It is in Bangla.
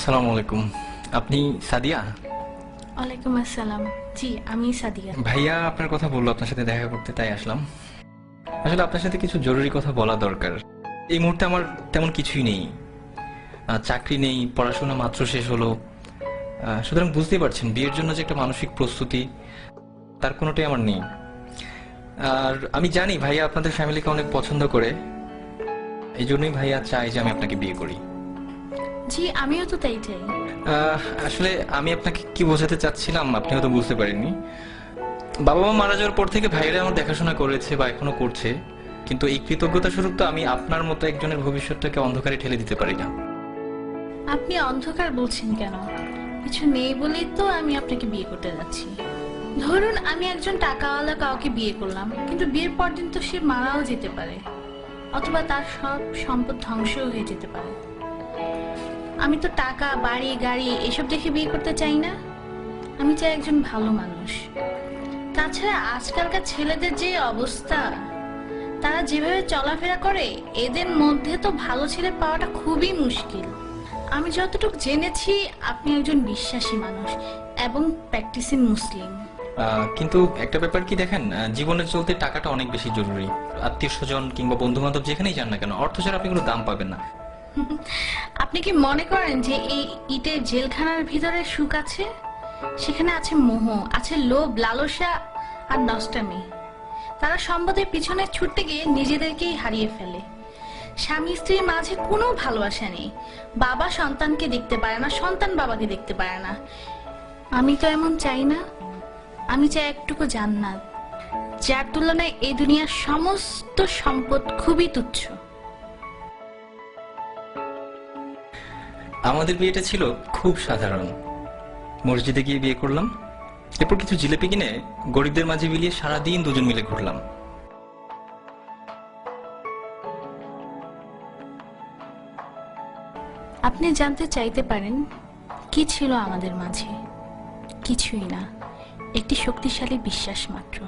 আসসালামু আলাইকুম। আপনি সাদিয়া? ওয়ালাইকুম আসসালাম। জি, আমি সাদিয়া। ভাইয়া আপনার কথা বললো আপনার সাথে দেখা করতে, তাই আসলাম। আসলে আপনার সাথে কিছু জরুরি কথা বলা দরকার। এই মুহূর্তে আমার তেমন কিছুই নেই, চাকরি নেই, পড়াশোনা মাত্র শেষ হলো। সুতরাং বুঝতেই পারছেন বিয়ের জন্য যে একটা মানসিক প্রস্তুতি, তার কোনোটাই আমার নেই। আর আমি জানি ভাইয়া আপনাদের ফ্যামিলিকে অনেক পছন্দ করে, এই জন্যই ভাইয়া চাই যে আমি আপনাকে বিয়ে করি। জি, আমিও তো তাই চাই। আসলে আমি আপনাকে কি বোঝাতে চাচ্ছিলাম আপনি হয়তো বুঝতে পারেননি। বাবা মা মারা যাওয়ার পর থেকে ভাইয়েরা আমার দেখাশোনা করেছে বা এখনো করছে, কিন্তু এই কৃতজ্ঞতা স্বরূপ তো আমি আপনার মতো একজনের ভবিষ্যৎটাকে অন্ধকারে ঠেলে দিতে পারি না। আপনি অন্ধকার বলছেন কেন? কিছু নেই বলেই তো আমি আপনাকে বিয়ে করতে যাচ্ছি। ধরুন আমি একজন টাকাওয়ালা কাউকে বিয়ে করলাম, কিন্তু বিয়ের পর দিন তো সে মারাও যেতে পারে, অথবা তার সব সম্পদ ধ্বংসও হয়ে যেতে পারে। আমি তো টাকা, বাড়ি, গাড়ি এসব দেখে বিয়ে করতে চাই না। আমি চাই একজন ভালো মানুষ। তাছাড়া আজকালকার ছেলেদের যে অবস্থা, তারা যেভাবে চলাফেরা করে, এদের মধ্যে তো ভালো ছেলে পাওয়াটা খুবই মুশকিল। আমি যতটুকু জেনেছি আপনি একজন বিশ্বাসী মানুষ এবং প্র্যাকটিসিং মুসলিম। কিন্তু একটা ব্যাপার কি দেখেন, জীবনে চলতে টাকাটা অনেক বেশি জরুরি। আত্মীয় স্বজন কিংবা বন্ধু বান্ধব যেখানেই যান না কেন, অর্থ ছাড়া আপনি কোনো দাম পাবেন না। আপনি কি মনে করেন যে এই ইটের জেলখানার ভিতরে সুখ আছে? সেখানে আছে মোহ, আছে লোভ, লালসা আর নষ্টামি। তারা সম্পদের পিছনে ছুটতে গিয়ে নিজেদেরকেই হারিয়ে ফেলে। স্বামী স্ত্রীর মাঝে কোনো ভালোবাসা নেই। বাবা সন্তানকে দেখতে পারে না, সন্তান বাবাকে দেখতে পারে না। আমি তো এমন চাই না। আমি চাই একটুকু জান্নাত, যার তুলনায় এই দুনিয়ার সমস্ত সম্পদ খুবই তুচ্ছ। আমাদের বিয়েটা ছিল খুব সাধারণ। মসজিদে গিয়ে বিয়ে করলাম, এরপর কিছু জিলেপি কিনে গরিবদের মাঝে বিলিয়ে সারাদিন দুজন মিলে ঘুরলাম। আপনি জানতে চাইতে পারেন কি ছিল আমাদের মাঝে? কিছুই না, একটি শক্তিশালী বিশ্বাস মাত্র।